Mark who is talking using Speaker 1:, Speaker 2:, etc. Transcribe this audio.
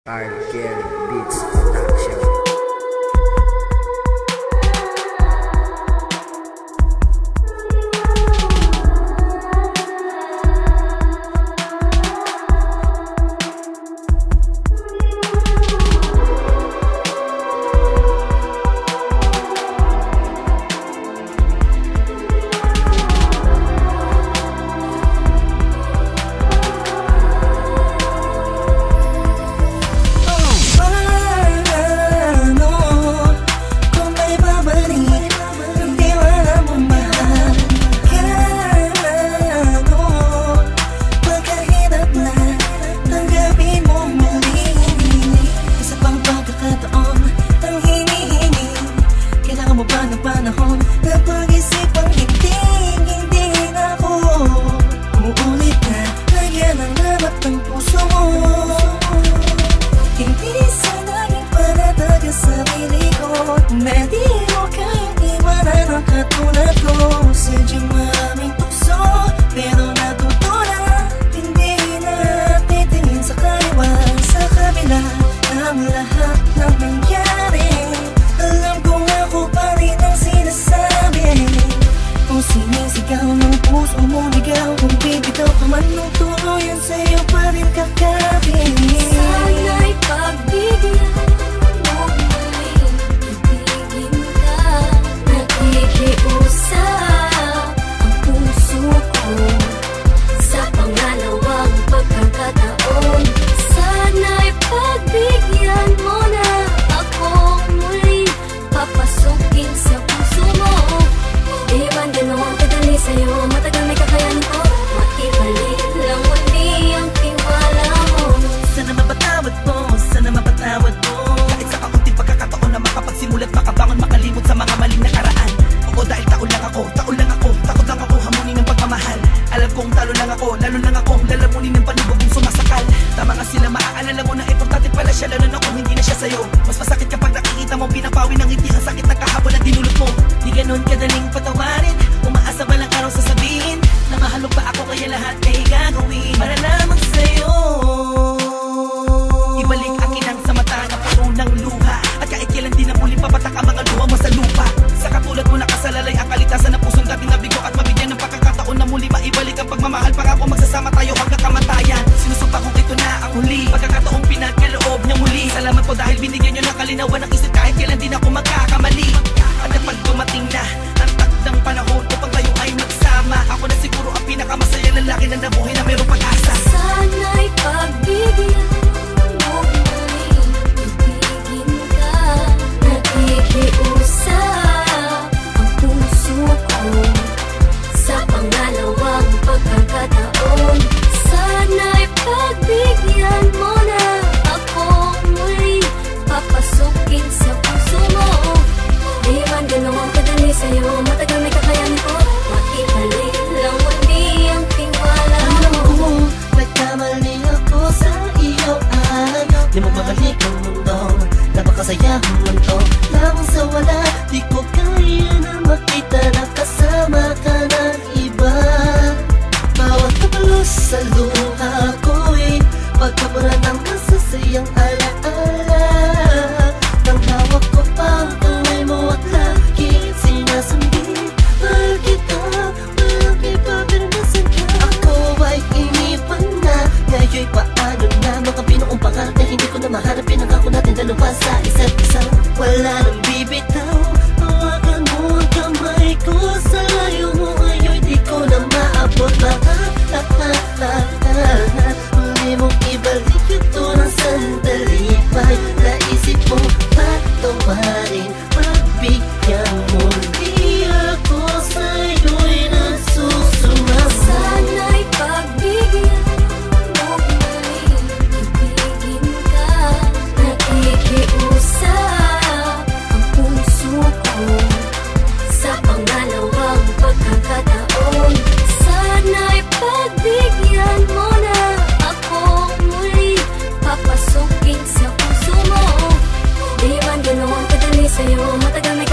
Speaker 1: Argel Beats Production.
Speaker 2: Panahon na pag-isipang hindi na ako umuulit na lagyan ng lamat ng puso mo. Hindi sa naging panataga sa sarili ko na di mo kayang iwanan ang katulad ko. Sadyang maraming tukso pero natutunan, hindi na titingin sa kaliwa, sa kabila ng lahat ng nangyari. Alam kong ako pa rin ang sinasabi. Kung sinisigaw ng puso mo ligaw, kung bibitaw ka man ng tuluyan, sa'yo pa rin kakapin.
Speaker 3: Sana'y pagbigyan mo muli, ibigin ka. Nakikiusap ang puso ko sa pangalawang pagkakataon. Sana'y pagbigyan mo na ako muli, papasukin sa puso mo. Di man ganoon kadali sa'yo, matagal may kakayanin ko. Maibalik lang muli ang tiwala mo.
Speaker 2: Sana mapatawad mo, sana mapatawad mo.
Speaker 4: Kahit sa kaunting pagkakataon na makapagsimulat, makabangon, makalimot sa mga maling nakaraan. Oo, dahil taon lang ako, takot lang ako hamunin ng pagmamahal. Alam kong talo lang ako, lalo lang ako lalamunin ng panibagong sumasakal. Tama nga sila, maaalala mo na importante pala siya, lalo na kung hindi na siya sa'yo. Mas masakit kapag nakikita mo pinapawi ng ngiti ang sakit na kahapon na dinulot mo. Di ganon kadaling patawarin, umaasa ba lang araw sasabihin na mahal mo pa ako, kaya lahat ay gagawin para lamang sa'yo. Ibalik akin ang sa mata na puno ng luha, at kahit kailan di na muling papatak ang mga luha mo sa lupa. Sa katulad mo nakasalalay ang kalitasan ng pusong dating nabigo, at mabigyan ng pagkakataon na muli maibalik ang pagmamahal. Pangako magsasama tayo hanggang kamatayan. Sinusumpa kong ito na ang huli, pagkakataong pinagkaloob niya muli. Salamat po dahil binigyan niyo ng kalinawan ng isip, kahit kailan di na ako magkakamali. At kapag dumating na ang takdang panahon upang tayo ay magsama, ako na siguro ang pinakamasaya lalaki na nabuhay na mayroong pag-asa.
Speaker 3: Sana'y pagbigyan mo muli, ibigin ka. Nakikiusap ang puso ko sa pangalawang pagkakataon. Sana'y pagbigyan mo na ako muli, papasukin sa puso mo. Di man ganoon kadali sa'yo, matagal may kakayanin ko. Maibalik lang muli ang tiwala
Speaker 2: Alam
Speaker 3: mo.
Speaker 2: ko, nagkamali ako sa iyo at di mo mabalik ang mundo. Napakasayang mundo lamang sa wala. Di ko kaya na makita na kasama ka ng iba. Bawat kapalos sa luha ko'y pagkabura ng masasayang alaala. Nang hawak ko pa ang kamay mo at lagi sinasambit. Mahal kita, walang iba pero nasan ka? Ako ay iniwan na, ngayon'y paano na? Mga binuong pangarap na hindi ko na maharap. Pinangako natin dalawa sa isa't isa, wala nang bibitaw. Hawakan mo ang kamay ko sa layo mo, ngayon di ko na maabot. Huli mong ibalik ito ng sandali pa'y naisip mo patawarin. Pagbigyan mo di ako sa'yo'y nagsusumama.
Speaker 3: Sana'y pagbigyan mo muli, ibigin ka. Nakikiusap ang puso ko sa pangalawang pagkakataon. Sana'y pagbigyan mo na ako muli, papasukin sa puso mo. Di man ganoon kadali sa'yo, matagal may